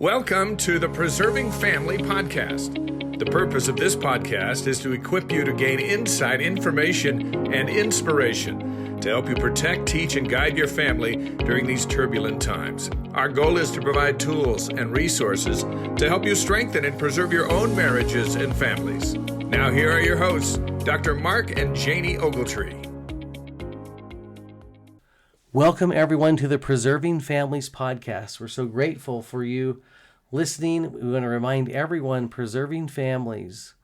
Welcome to the Preserving Family Podcast. The purpose of this podcast is to equip you to gain insight, information, and inspiration to help you protect, teach, and guide your family during these turbulent times. Our goal is to provide tools and resources to help you strengthen and preserve your own marriages and families. Now here are your hosts, Dr. Mark and Janie Ogletree. Welcome, everyone, to the Preserving Families podcast. We're so grateful for you listening. We want to remind everyone, preserving families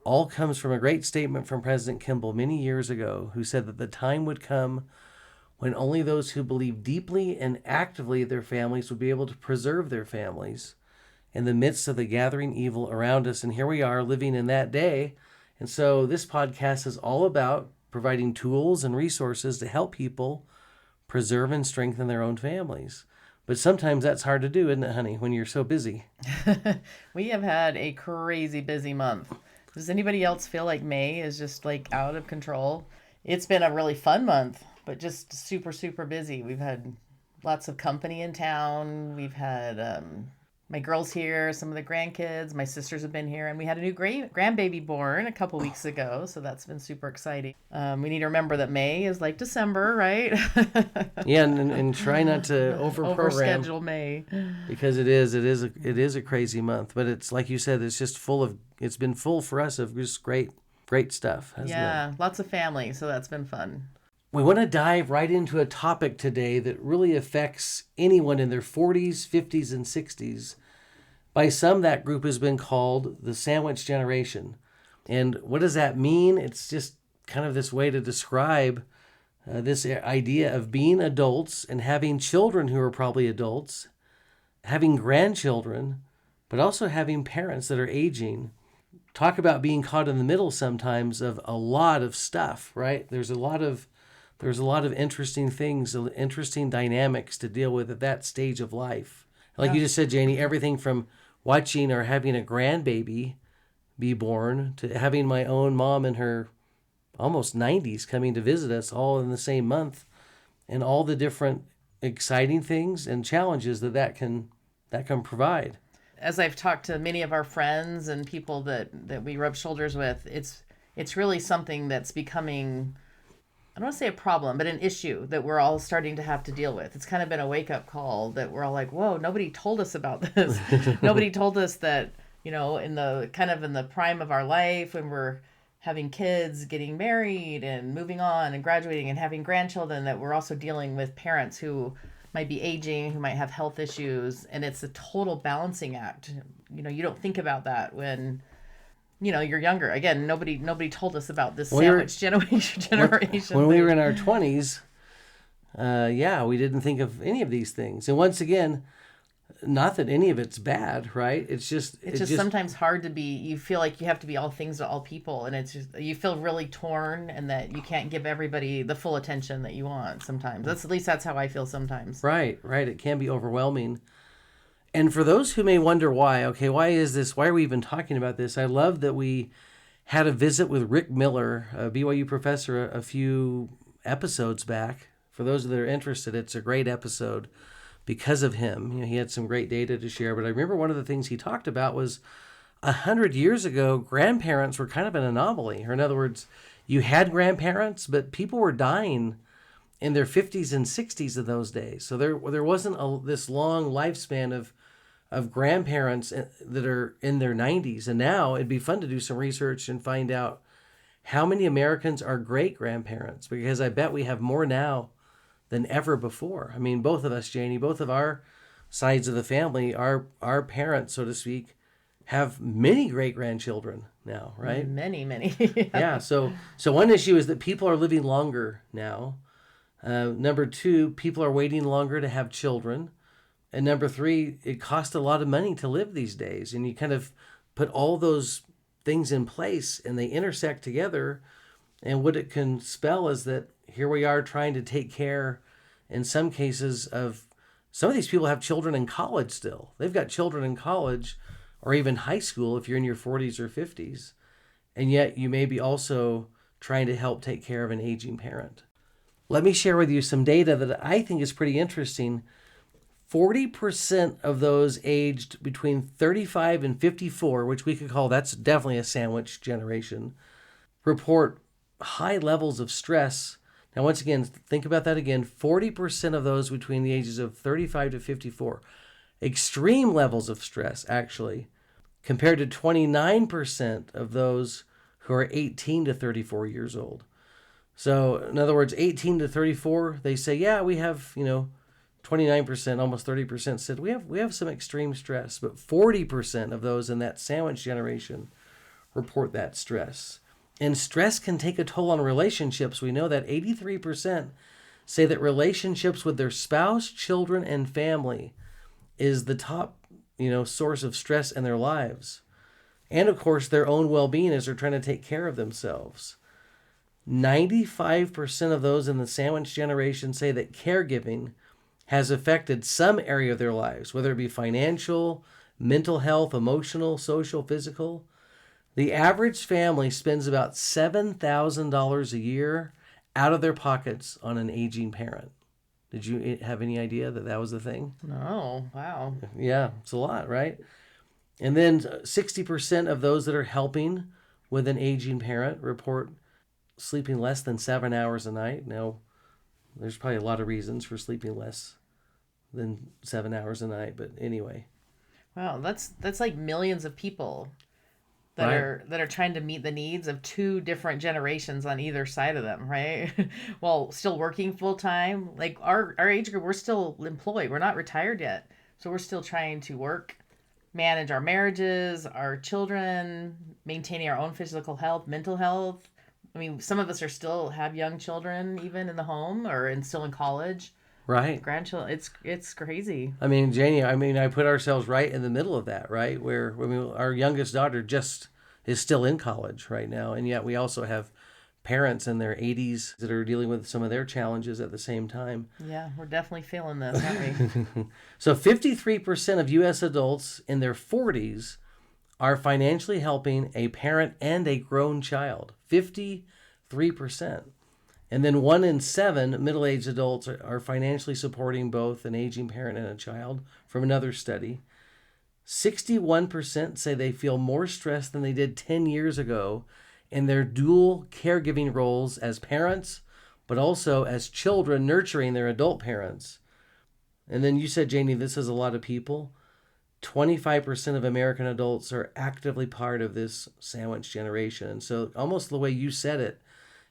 all comes from a great statement from President Kimball many years ago, who said that the time would come when only those who believe deeply and actively their families would be able to preserve their families in the midst of the gathering evil around us. And here we are living in that day. And so this podcast is all about providing tools and resources to help people preserve and strengthen their own families. But sometimes that's hard to do, isn't it, honey, when you're so busy? We have had a crazy busy month. Does anybody else feel like May is just like out of control? It's been a really fun month, but just super, super busy. We've had lots of company in town. We've had my girls here, some of the grandkids. My sisters have been here, and we had a new grandbaby born a couple weeks ago, so that's been super exciting. We need to remember that May is like December, right? Yeah, and try not to overschedule May, because it is a crazy month. But it's like you said, it's been full for us of just great stuff. Hasn't it? Lots of family, so that's been fun. We want to dive right into a topic today that really affects anyone in their 40s, 50s, and 60s. By some, that group has been called the sandwich generation. And what does that mean? It's just kind of this way to describe this idea of being adults and having children who are probably adults, having grandchildren, but also having parents that are aging. Talk about being caught in the middle sometimes of a lot of stuff, right? There's a lot of interesting things, interesting dynamics to deal with at that stage of life. Like you just said, Janie, everything from watching or having a grandbaby be born to having my own mom in her almost 90s coming to visit us all in the same month, and all the different exciting things and challenges that can provide. As I've talked to many of our friends and people that we rub shoulders with, it's really something that's becoming, I don't want to say a problem, but an issue that we're all starting to have to deal with. It's kind of been a wake-up call that we're all like, whoa, nobody told us about this. Nobody told us that, in the prime of our life, when we're having kids, getting married and moving on and graduating and having grandchildren, that we're also dealing with parents who might be aging, who might have health issues. And it's a total balancing act. You don't think about that when you're younger. Again, nobody told us about this sandwich generation. When we were in our 20s, we didn't think of any of these things. And once again, not that any of it's bad, right? It's just sometimes hard to be. You feel like you have to be all things to all people, and it's just you feel really torn, and that you can't give everybody the full attention that you want. Sometimes that's how I feel sometimes. Right. It can be overwhelming. And for those who may wonder why is this? Why are we even talking about this? I love that we had a visit with Rick Miller, a BYU professor, a few episodes back. For those that are interested, it's a great episode because of him. He had some great data to share. But I remember one of the things he talked about was 100 years ago, grandparents were kind of an anomaly. Or in other words, you had grandparents, but people were dying in their 50s and 60s of those days. So there wasn't this long lifespan of grandparents that are in their 90s. And now it'd be fun to do some research and find out how many Americans are great-grandparents, because I bet we have more now than ever before. I mean, both of us, Janie, both of our sides of the family, our parents, so to speak, have many great-grandchildren now, right? Many. Yeah, so one issue is that people are living longer now. Number two, people are waiting longer to have children. And number three, it costs a lot of money to live these days. And you kind of put all those things in place and they intersect together. And what it can spell is that here we are trying to take care, in some cases, of some of these people have children in college still. They've got children in college or even high school if you're in your 40s or 50s. And yet you may be also trying to help take care of an aging parent. Let me share with you some data that I think is pretty interesting 40% of those aged between 35 and 54, which we could call that's definitely a sandwich generation, report high levels of stress. Now, once again, think about that again. 40% of those between the ages of 35 to 54, extreme levels of stress, actually, compared to 29% of those who are 18 to 34 years old. So, in other words, 18 to 34, they say, yeah, we have, 29%, almost 30% said we have some extreme stress, but 40% of those in that sandwich generation report that stress. And stress can take a toll on relationships. We know that 83% say that relationships with their spouse, children, and family is the top, source of stress in their lives. And of course, their own well-being as they're trying to take care of themselves. 95% of those in the sandwich generation say that caregiving has affected some area of their lives, whether it be financial, mental health, emotional, social, physical. The average family spends about $7,000 a year out of their pockets on an aging parent. Did you have any idea that was the thing? No. Wow. Yeah, it's a lot, right? And then 60% of those that are helping with an aging parent report sleeping less than 7 hours a night. Now, there's probably a lot of reasons for sleeping less than 7 hours a night, but anyway. Wow, that's like millions of people that are trying to meet the needs of two different generations on either side of them, right? While still working full time. Like our age group, we're still employed. We're not retired yet. So we're still trying to work, manage our marriages, our children, maintaining our own physical health, mental health. I mean, some of us have young children even in the home or still in college. Right. Grandchildren. It's crazy. I mean, Janie, I put ourselves right in the middle of that, right? Where our youngest daughter just is still in college right now. And yet we also have parents in their 80s that are dealing with some of their challenges at the same time. Yeah, we're definitely feeling this, aren't we? So 53% of U.S. adults in their 40s are financially helping a parent and a grown child. 53%. And then 1 in 7 middle-aged adults are financially supporting both an aging parent and a child from another study. 61% say they feel more stressed than they did 10 years ago in their dual caregiving roles as parents, but also as children nurturing their adult parents. And then you said, Janie, this is a lot of people. 25% of American adults are actively part of this sandwich generation. And so almost the way you said it,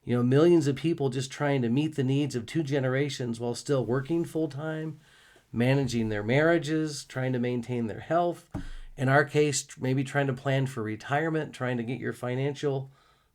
millions of people just trying to meet the needs of two generations while still working full-time, managing their marriages, trying to maintain their health. In our case, maybe trying to plan for retirement, trying to get your financial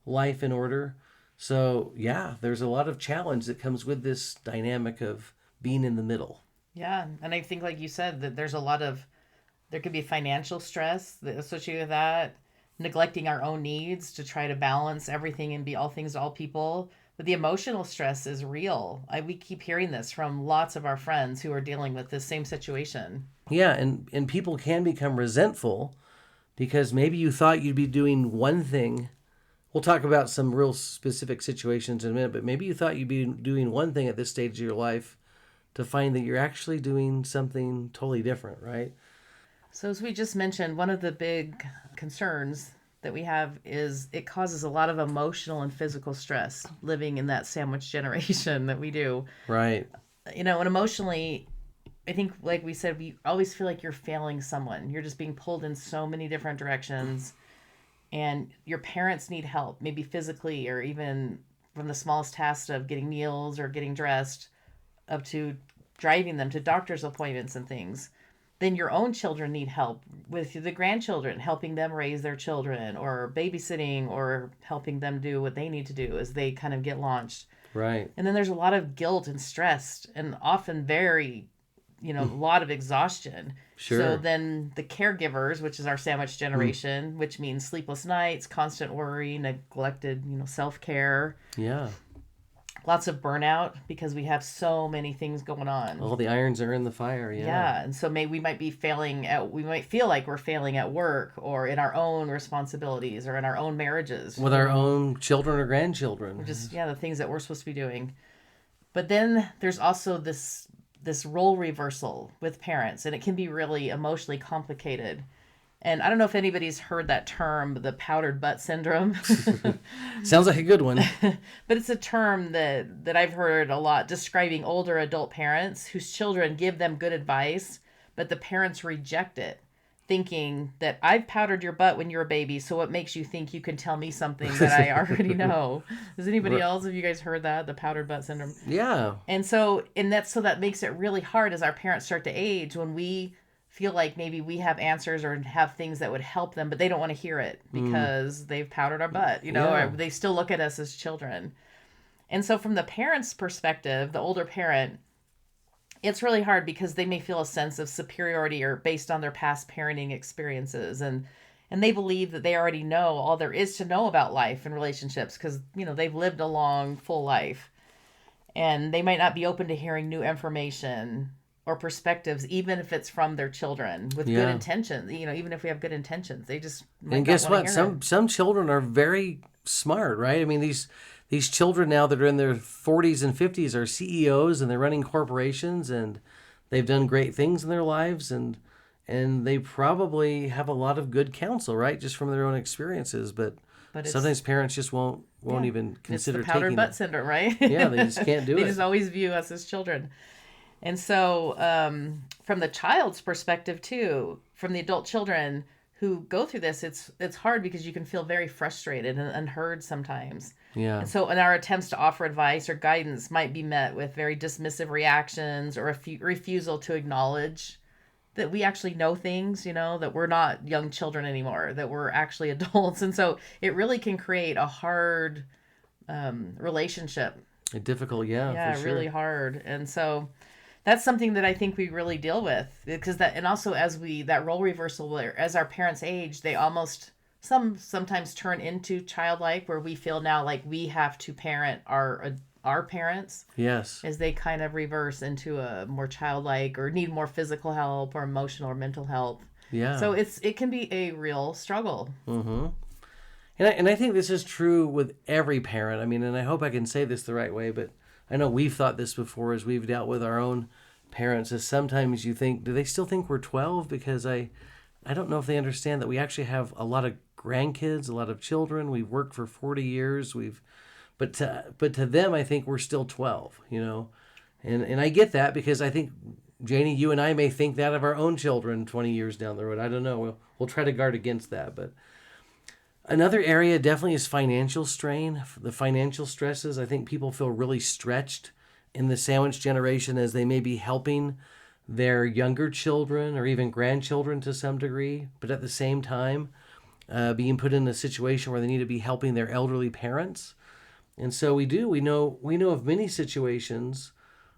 life in order. So, yeah, there's a lot of challenge that comes with this dynamic of being in the middle. Yeah, and I think, like you said, that there could be financial stress associated with that, neglecting our own needs to try to balance everything and be all things to all people. But the emotional stress is real. We keep hearing this from lots of our friends who are dealing with this same situation. Yeah, and people can become resentful because maybe you thought you'd be doing one thing. We'll talk about some real specific situations in a minute, but maybe you thought you'd be doing one thing at this stage of your life to find that you're actually doing something totally different, right? So as we just mentioned, one of the big concerns that we have is it causes a lot of emotional and physical stress living in that sandwich generation that we do. Right. And emotionally, I think, like we said, we always feel like you're failing someone. You're just being pulled in so many different directions. And your parents need help, maybe physically or even from the smallest tasks of getting meals or getting dressed up to driving them to doctor's appointments and things. Then your own children need help with the grandchildren, helping them raise their children or babysitting or helping them do what they need to do as they kind of get launched. Right. And then there's a lot of guilt and stress and often very, a lot of exhaustion. Sure. So then the caregivers, which is our sandwich generation, which means sleepless nights, constant worry, neglected, self-care. Yeah. Lots of burnout because we have so many things going on. All the irons are in the fire. Yeah. And so we might feel like we're failing at work or in our own responsibilities or in our own marriages. With our own children or grandchildren. Just, the things that we're supposed to be doing. But then there's also this this role reversal with parents, and it can be really emotionally complicated. And I don't know if anybody's heard that term, the powdered butt syndrome. Sounds like a good one. But it's a term that I've heard a lot describing older adult parents whose children give them good advice, but the parents reject it, thinking that I've powdered your butt when you were a baby, so what makes you think you can tell me something that I already know? Has anybody else, have you guys heard that, the powdered butt syndrome? Yeah. And that makes it really hard as our parents start to age, when we feel like maybe we have answers or have things that would help them, but they don't want to hear it because they've powdered our butt, or they still look at us as children. And so from the parent's perspective, the older parent, it's really hard because they may feel a sense of superiority or based on their past parenting experiences. And they believe that they already know all there is to know about life and relationships because, they've lived a long, full life. And they might not be open to hearing new information or perspectives, even if it's from their children with good intentions. Even if we have good intentions, they just might and not guess wanna what? hear it. Some children are very smart, right? I mean, these children now that are in their 40s and 50s are CEOs and they're running corporations and they've done great things in their lives and they probably have a lot of good counsel, right? Just from their own experiences, but sometimes parents just won't even consider it's the powdered taking butt syndrome, right? Yeah, they just can't do They it. just always view us as children. And so from the child's perspective too, from the adult children who go through this, it's hard because you can feel very frustrated and unheard sometimes. Yeah. And so in our attempts to offer advice or guidance might be met with very dismissive reactions or a refusal to acknowledge that we actually know things, that we're not young children anymore, that we're actually adults. And so it really can create a hard relationship. Difficult, Yeah, for sure. really hard. And so that's something that I think we really deal with because and also as that role reversal, where as our parents age, they almost sometimes turn into childlike, where we feel now like we have to parent our parents. Yes. As they kind of reverse into a more childlike or need more physical help or emotional or mental help. Yeah. So it can be a real struggle. Mm-hmm. And I think this is true with every parent. I mean, and I hope I can say this the right way, but I know we've thought this before as we've dealt with our own parents, is sometimes you think, do they still think we're 12? Because I don't know if they understand that we actually have a lot of grandkids, a lot of children. We've worked for 40 years. But to them, I think we're still 12, And I get that because I think, Janie, you and I may think that of our own children 20 years down the road. I don't know. We'll try to guard against that, but another area definitely is financial strain. The financial stresses. I think people feel really stretched in the sandwich generation as they may be helping their younger children or even grandchildren to some degree, but at the same time being put in a situation where they need to be helping their elderly parents. And so we know of many situations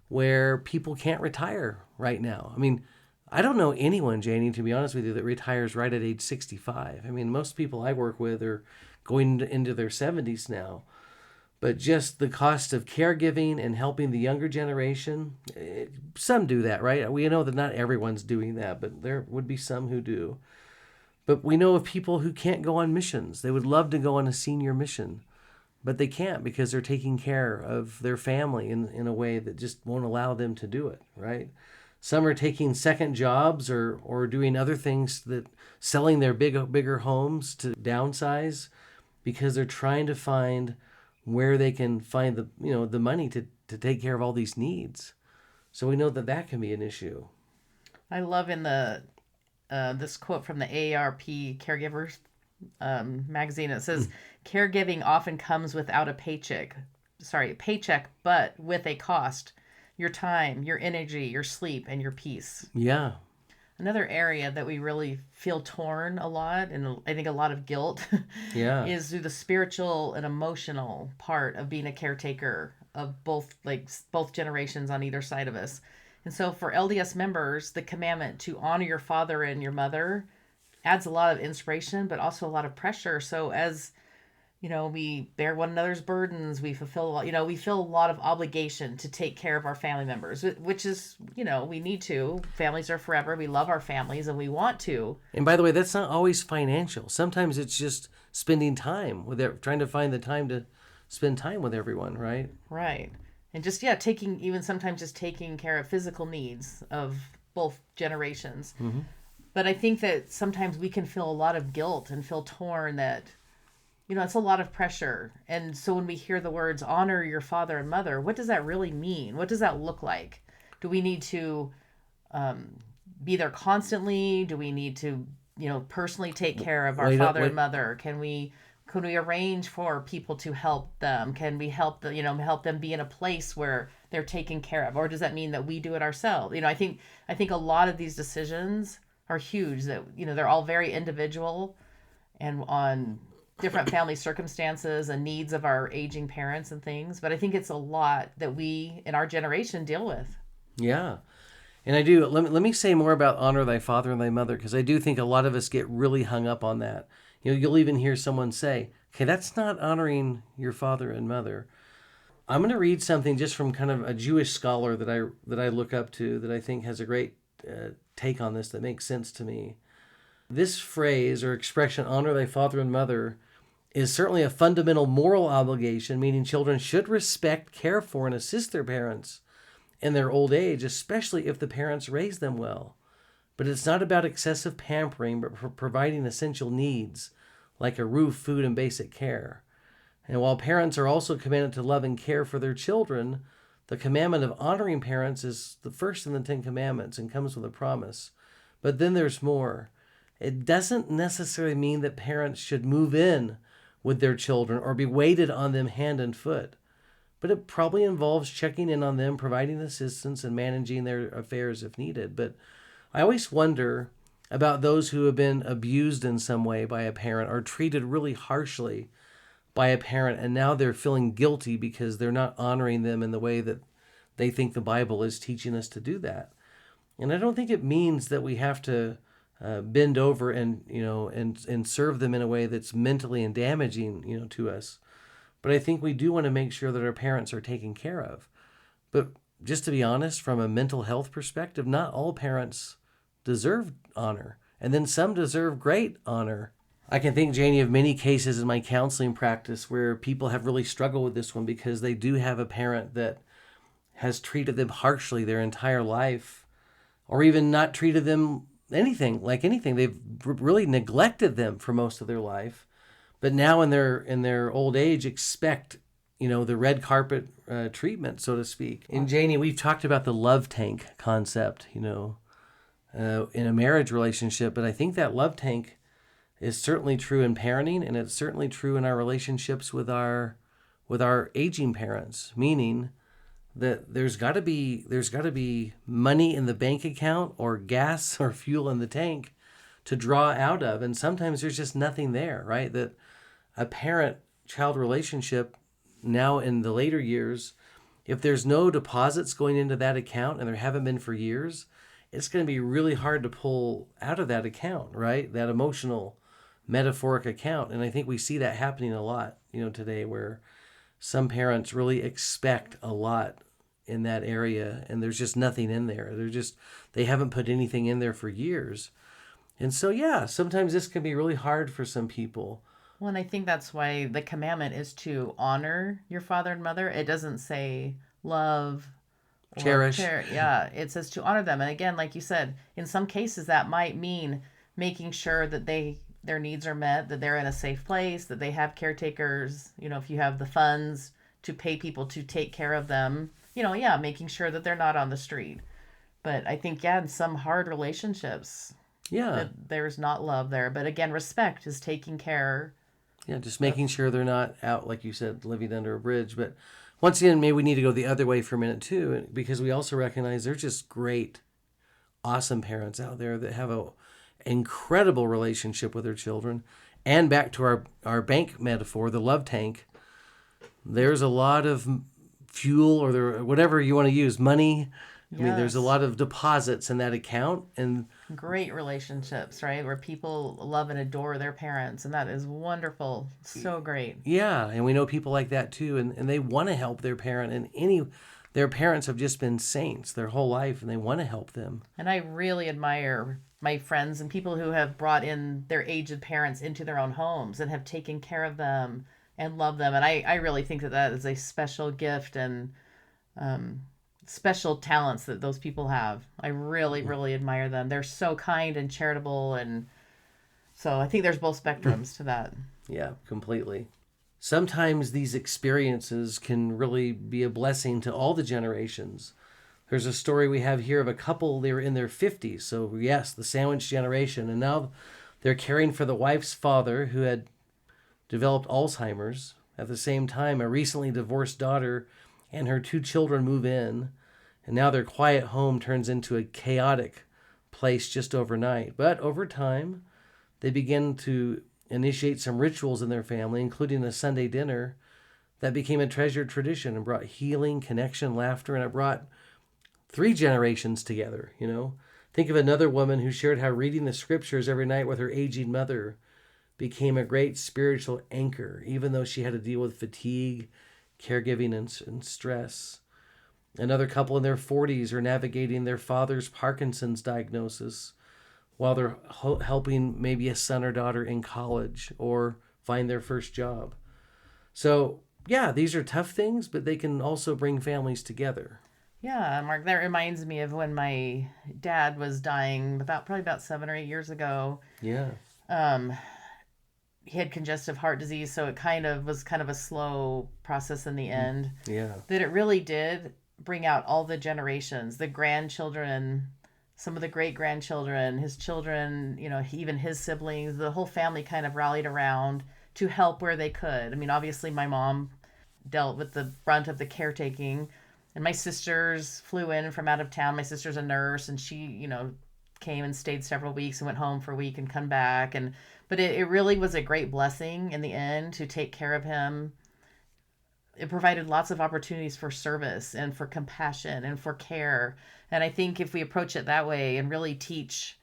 where people can't retire right now. I mean, I don't know anyone, Janie, to be honest with you, that retires right at age 65. I mean, most people I work with are going into their 70s now. But just the cost of caregiving and helping the younger generation, some do that, right? We know that not everyone's doing that, but there would be some who do. But we know of people who can't go on missions. They would love to go on a senior mission, but they can't because they're taking care of their family in a way that just won't allow them to do it, right? Some are taking second jobs or doing other things, that selling their bigger homes to downsize because they're trying to find where they can find the money to take care of all these needs. So we know that can be an issue. I love in the this quote from the AARP Caregivers magazine. It says, caregiving often comes without a paycheck, but with a cost. Your time, your energy, your sleep, and your peace. Yeah. Another area that we really feel torn a lot, and I think a lot of guilt, is through the spiritual and emotional part of being a caretaker of both generations on either side of us. And so for LDS members, the commandment to honor your father and your mother adds a lot of inspiration, but also a lot of pressure. So as we bear one another's burdens, we fulfill, we feel a lot of obligation to take care of our family members, which is, we need to. Families are forever. We love our families and we want to. And by the way, that's not always financial. Sometimes it's just spending time with trying to find the time to spend time with everyone, right? Right. And just, taking, even sometimes just taking care of physical needs of both generations. Mm-hmm. But I think that sometimes we can feel a lot of guilt and feel torn that, it's a lot of pressure. And so when we hear the words, honor your father and mother, what does that really mean? What does that look like? Do we need to be there constantly? Do we need to, personally take care of our father and mother? Can we arrange for people to help them? Can we help help them be in a place where they're taken care of? Or does that mean that we do it ourselves? I think a lot of these decisions are huge, that, they're all very individual and on different family circumstances and needs of our aging parents and things. But I think it's a lot that we in our generation deal with. Yeah. And I do. Let me say more about honor thy father and thy mother, because I do think a lot of us get really hung up on that. You'll even hear someone say, okay, that's not honoring your father and mother. I'm going to read something just from kind of a Jewish scholar that I look up to, that I think has a great take on this that makes sense to me. This phrase or expression, honor thy father and mother, is certainly a fundamental moral obligation, meaning children should respect, care for, and assist their parents in their old age, especially if the parents raise them well. But it's not about excessive pampering, but for providing essential needs like a roof, food, and basic care. And while parents are also commanded to love and care for their children, the commandment of honoring parents is the first in the 10 Commandments and comes with a promise. But then there's more. It doesn't necessarily mean that parents should move in with their children or be waited on them hand and foot. But it probably involves checking in on them, providing assistance, and managing their affairs if needed. But I always wonder about those who have been abused in some way by a parent or treated really harshly by a parent, and now they're feeling guilty because they're not honoring them in the way that they think the Bible is teaching us to do that. And I don't think it means that we have to bend over and and serve them in a way that's mentally and damaging to us. But I think we do want to make sure that our parents are taken care of. But just to be honest, from a mental health perspective, not all parents deserve honor, and then some deserve great honor. I can think, Janie, of many cases in my counseling practice where people have really struggled with this one because they do have a parent that has treated them harshly their entire life, or even not treated them anything. They've really neglected them for most of their life, but now in their old age expect the red carpet treatment, so to speak. And Janie, we've talked about the love tank concept in a marriage relationship, but I think that love tank is certainly true in parenting, and it's certainly true in our relationships with our aging parents, meaning that there's got to be money in the bank account or gas or fuel in the tank to draw out of, and sometimes there's just nothing there, right? That a parent-child relationship now in the later years, if there's no deposits going into that account, and there haven't been for years, it's going to be really hard to pull out of that account, right? That emotional, metaphoric account. And I think we see that happening a lot, today, where some parents really expect a lot in that area, and there's just nothing in there. They haven't put anything in there for years. And so, sometimes this can be really hard for some people. Well, and I think that's why the commandment is to honor your father and mother. It doesn't say love, cherish. It says to honor them. And again, like you said, in some cases that might mean making sure that their needs are met, that they're in a safe place, that they have caretakers, if you have the funds to pay people to take care of them, making sure that they're not on the street. But I think, in some hard relationships, that there's not love there. But again, respect is taking care. Yeah, just making sure they're not out, like you said, living under a bridge. But once again, maybe we need to go the other way for a minute too, because we also recognize there's just great, awesome parents out there that have an incredible relationship with their children. And back to our bank metaphor, the love tank, there's a lot of fuel or whatever you want to use, money. I mean, there's a lot of deposits in that account, and great relationships, right? Where people love and adore their parents, and that is wonderful. So great. Yeah, and we know people like that too, and they want to help their parent, and their parents have just been saints their whole life, and they want to help them. And I really admire my friends and people who have brought in their aged parents into their own homes and have taken care of them and love them. And I really think that is a special gift, and special talents that those people have. I really, really admire them. They're so kind and charitable. And so I think there's both spectrums to that. Yeah, completely. Sometimes these experiences can really be a blessing to all the generations. There's a story we have here of a couple, they were in their 50s. So yes, the sandwich generation. And now they're caring for the wife's father who had developed Alzheimer's. At the same time, a recently divorced daughter and her 2 children move in. And now their quiet home turns into a chaotic place just overnight. But over time, they begin to initiate some rituals in their family, including a Sunday dinner that became a treasured tradition and brought healing, connection, laughter, and it brought 3 generations together, you know. Think of another woman who shared how reading the scriptures every night with her aging mother became a great spiritual anchor, even though she had to deal with fatigue, caregiving, and stress. Another couple in their 40s are navigating their father's Parkinson's diagnosis while they're helping maybe a son or daughter in college or find their first job. So, yeah, these are tough things, but they can also bring families together. Yeah, Mark, that reminds me of when my dad was dying probably about 7 or 8 years ago. Yeah. He had congestive heart disease, so it was kind of a slow process in the end. Yeah. That it really did bring out all the generations, the grandchildren, some of the great-grandchildren, his children, you know, even his siblings. The whole family kind of rallied around to help where they could. I mean, obviously my mom dealt with the brunt of the caretaking, and my sisters flew in from out of town. My sister's a nurse, and she, you know, came and stayed several weeks and went home for a week and come back. But it really was a great blessing in the end to take care of him. It provided lots of opportunities for service and for compassion and for care. And I think if we approach it that way and really teach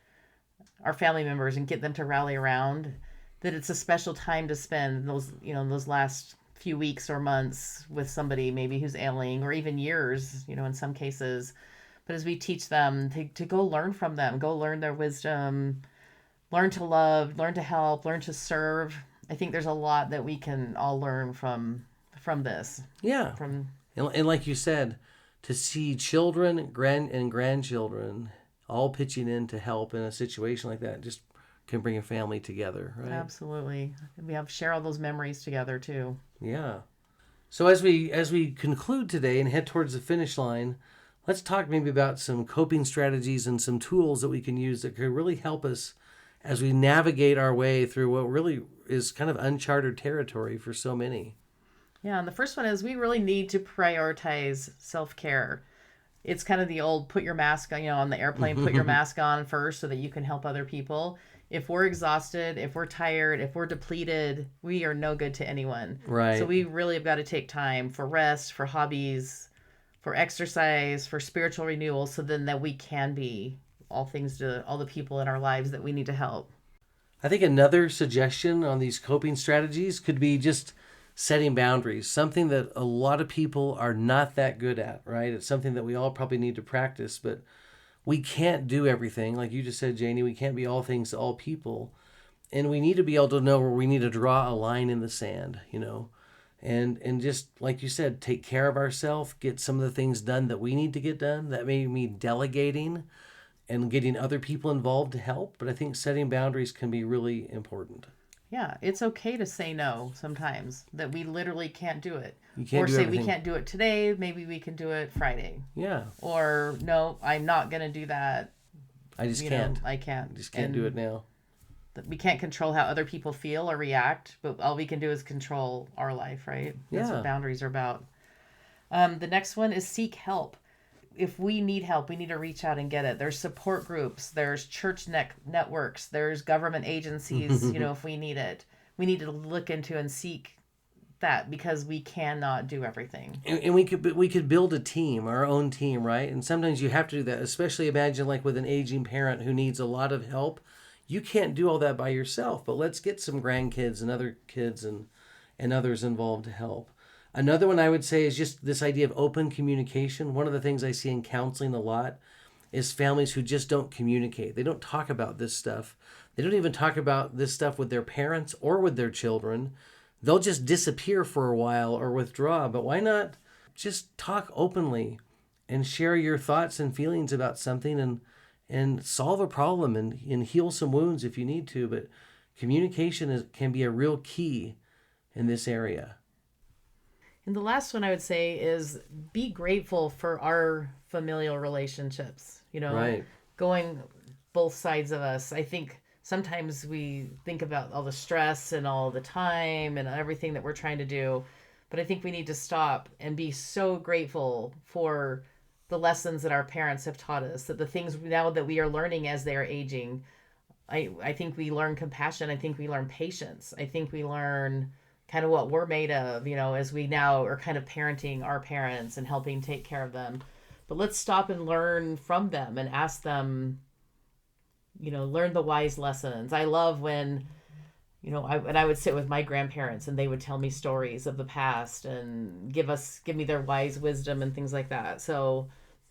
our family members and get them to rally around, that it's a special time to spend those last few weeks or months with somebody maybe who's ailing, or even years, you know, in some cases. But as we teach them to go learn from them, go learn their wisdom, learn to love, learn to help, learn to serve. I think there's a lot that we can all learn from this. Yeah. And like you said, to see children and grandchildren all pitching in to help in a situation like that just can bring a family together, right? Absolutely. We share all those memories together too. Yeah. So as we conclude today and head towards the finish line, let's talk maybe about some coping strategies and some tools that we can use that could really help us as we navigate our way through what really is kind of uncharted territory for so many. Yeah, and the first one is we really need to prioritize self-care. It's kind of the old put your mask on, on the airplane, put your mask on first so that you can help other people. If we're exhausted, if we're tired, if we're depleted, we are no good to anyone. Right. So we really have got to take time for rest, for hobbies, for exercise, for spiritual renewal, so then that we can be all things to all the people in our lives that we need to help. I think another suggestion on these coping strategies could be just setting boundaries, something that a lot of people are not that good at, right? It's something that we all probably need to practice, but we can't do everything. Like you just said, Janie, we can't be all things to all people. And we need to be able to know where we need to draw a line in the sand, and just, like you said, take care of ourselves, get some of the things done that we need to get done. That may mean delegating and getting other people involved to help. But I think setting boundaries can be really important. Yeah, it's okay to say no sometimes, that we literally can't do it. You can't or do say everything. We can't do it today, maybe we can do it Friday. Yeah. Or no, I'm not going to do that. I just can't. I can't. I just can't do it now. We can't control how other people feel or react, but all we can do is control our life, right? That's Yeah. what boundaries are about. The next one is seek help. If we need help, we need to reach out and get it. There's support groups, there's church networks, there's government agencies, if we need it. We need to look into and seek that, because we cannot do everything. And we could build a team, our own team, right? And sometimes you have to do that, especially imagine like with an aging parent who needs a lot of help. You can't do all that by yourself, but let's get some grandkids and other kids and others involved to help. Another one I would say is just this idea of open communication. One of the things I see in counseling a lot is families who just don't communicate. They don't talk about this stuff. They don't even talk about this stuff with their parents or with their children. They'll just disappear for a while or withdraw. But why not just talk openly and share your thoughts and feelings about something and solve a problem and heal some wounds if you need to. But communication can be a real key in this area. And the last one I would say is be grateful for our familial relationships, Right. going both sides of us. I think sometimes we think about all the stress and all the time and everything that we're trying to do, but I think we need to stop and be so grateful for the lessons that our parents have taught us, that the things now that we are learning as they are aging. I think we learn compassion. I think we learn patience. I think we learn kind of what we're made of, as we now are kind of parenting our parents and helping take care of them. But let's stop and learn from them and ask them, learn the wise lessons. I love when, I would sit with my grandparents and they would tell me stories of the past and give me their wise wisdom and things like that. So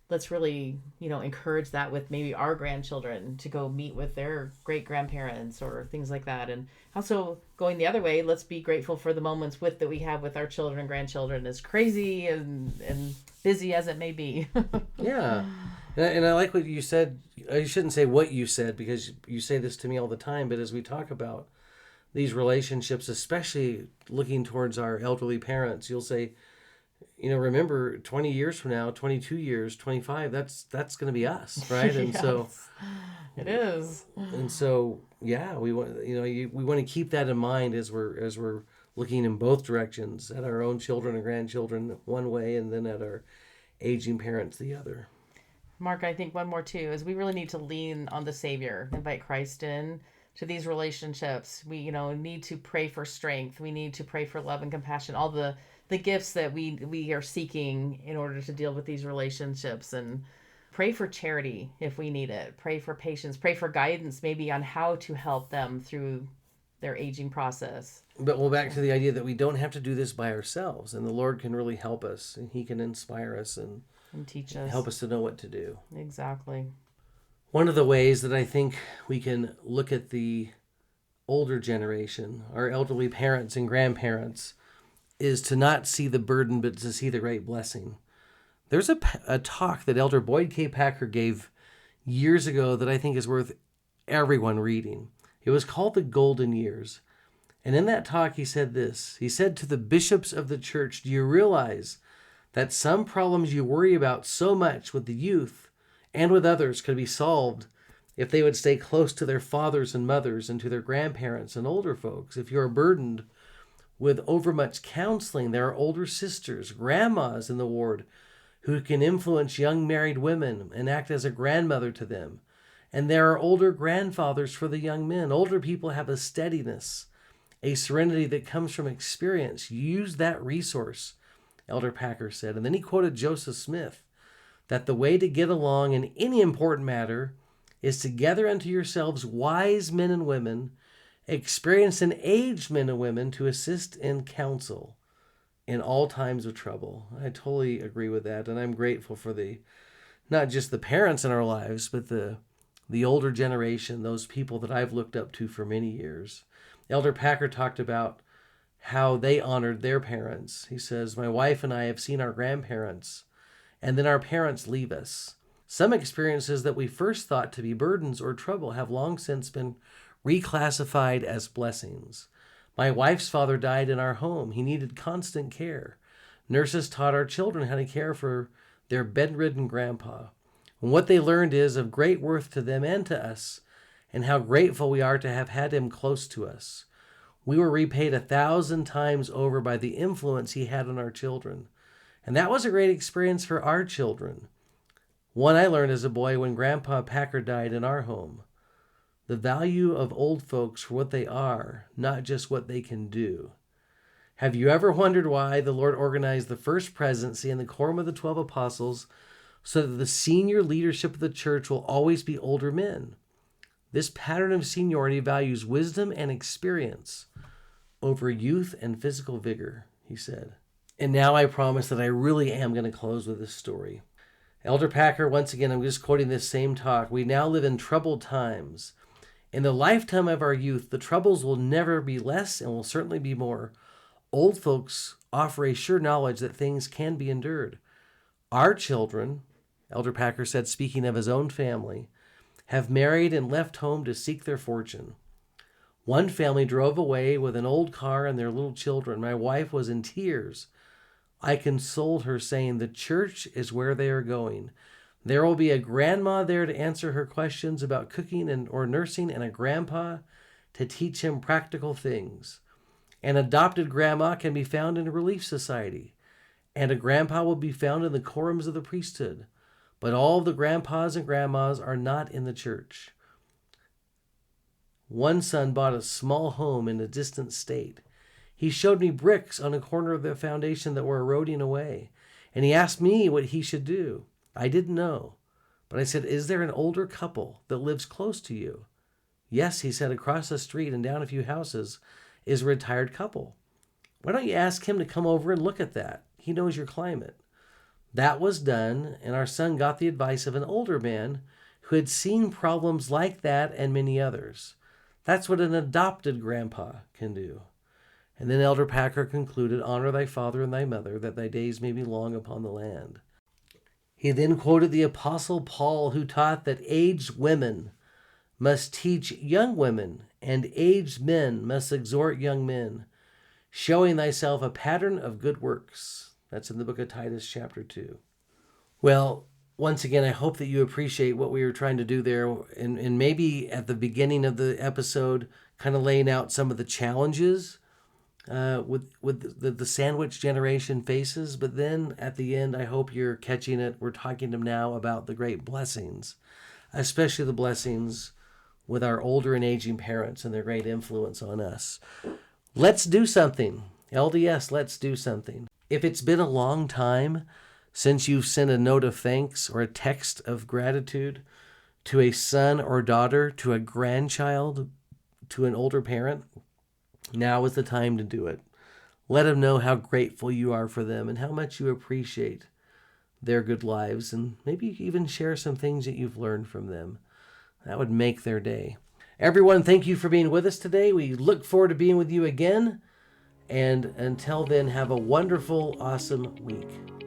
let's really, encourage that with maybe our grandchildren to go meet with their great grandparents or things like that. And also going the other way, let's be grateful for the moments that we have with our children and grandchildren, as crazy and busy as it may be. Yeah. And I like what you said. I shouldn't say what you said because you say this to me all the time, but as we talk about these relationships, especially looking towards our elderly parents, you'll say, remember 20 years from now, 22 years, 25, that's going to be us, right? And Yes, so it is. And so, yeah, we want we want to keep that in mind as we're looking in both directions at our own children and grandchildren one way, and then at our aging parents the other. Mark, I think one more too is we really need to lean on the Savior, invite Christ in to these relationships. We need to pray for strength. We need to pray for love and compassion, all the gifts that we are seeking in order to deal with these relationships, and pray for charity if we need it. Pray for patience. Pray for guidance maybe on how to help them through their aging process. But we'll back to the idea that we don't have to do this by ourselves, and the Lord can really help us, and He can inspire us and teach us. Help us to know what to do. Exactly. One of the ways that I think we can look at the older generation, our elderly parents and grandparents, is to not see the burden, but to see the great blessing. There's a talk that Elder Boyd K. Packer gave years ago that I think is worth everyone reading. It was called The Golden Years. And in that talk, he said this. He said to the bishops of the church, do you realize that some problems you worry about so much with the youth and with others could be solved if they would stay close to their fathers and mothers and to their grandparents and older folks? If you are burdened with overmuch counseling, there are older sisters, grandmas in the ward who can influence young married women and act as a grandmother to them. And there are older grandfathers for the young men. Older people have a steadiness, a serenity that comes from experience. Use that resource, Elder Packer said. And then he quoted Joseph Smith, that the way to get along in any important matter is to gather unto yourselves wise men and women, experienced and aged men and women to assist in counsel in all times of trouble. I totally agree with that. And I'm grateful for not just the parents in our lives, but the older generation, those people that I've looked up to for many years. Elder Packer talked about how they honored their parents. He says, my wife and I have seen our grandparents, and then our parents leave us. Some experiences that we first thought to be burdens or trouble have long since been reclassified as blessings. My wife's father died in our home. He needed constant care. Nurses taught our children how to care for their bedridden grandpa. And what they learned is of great worth to them and to us, and how grateful we are to have had him close to us. We were repaid 1,000 times over by the influence he had on our children. And that was a great experience for our children. One I learned as a boy when Grandpa Packer died in our home. The value of old folks for what they are, not just what they can do. Have you ever wondered why the Lord organized the first presidency and the quorum of the 12 apostles so that the senior leadership of the church will always be older men? This pattern of seniority values wisdom and experience over youth and physical vigor, he said. And now I promise that I really am going to close with this story. Elder Packer, once again, I'm just quoting this same talk. We now live in troubled times. In the lifetime of our youth, the troubles will never be less and will certainly be more. old folks offer a sure knowledge that things can be endured. Our children, Elder Packer said, speaking of his own family, have married and left home to seek their fortune. One family drove away with an old car and their little children. My wife was in tears. I consoled her, saying, the church is where they are going. There will be a grandma there to answer her questions about cooking or nursing, and a grandpa to teach him practical things. An adopted grandma can be found in a relief society, and a grandpa will be found in the quorums of the priesthood. But all the grandpas and grandmas are not in the church. One son bought a small home in a distant state. He showed me bricks on a corner of the foundation that were eroding away, and he asked me what he should do. I didn't know, but I said, is there an older couple that lives close to you? Yes, he said, across the street and down a few houses is a retired couple. Why don't you ask him to come over and look at that? He knows your climate. That was done, and our son got the advice of an older man who had seen problems like that and many others. That's what an adopted grandpa can do. And then Elder Packer concluded, honor thy father and thy mother, that thy days may be long upon the land. He then quoted the Apostle Paul, who taught that aged women must teach young women, and aged men must exhort young men, showing thyself a pattern of good works. That's in the book of Titus, chapter 2. Well, once again, I hope that you appreciate what we were trying to do there, and maybe at the beginning of the episode, kind of laying out some of the challenges with the sandwich generation faces. But then at the end, I hope you're catching it. We're talking to them now about the great blessings, especially the blessings with our older and aging parents and their great influence on us. Let's do something. LDS, let's do something. If it's been a long time since you've sent a note of thanks or a text of gratitude to a son or daughter, to a grandchild, to an older parent, now is the time to do it. Let them know how grateful you are for them and how much you appreciate their good lives, and maybe even share some things that you've learned from them. That would make their day. Everyone, thank you for being with us today. We look forward to being with you again. And until then, have a wonderful, awesome week.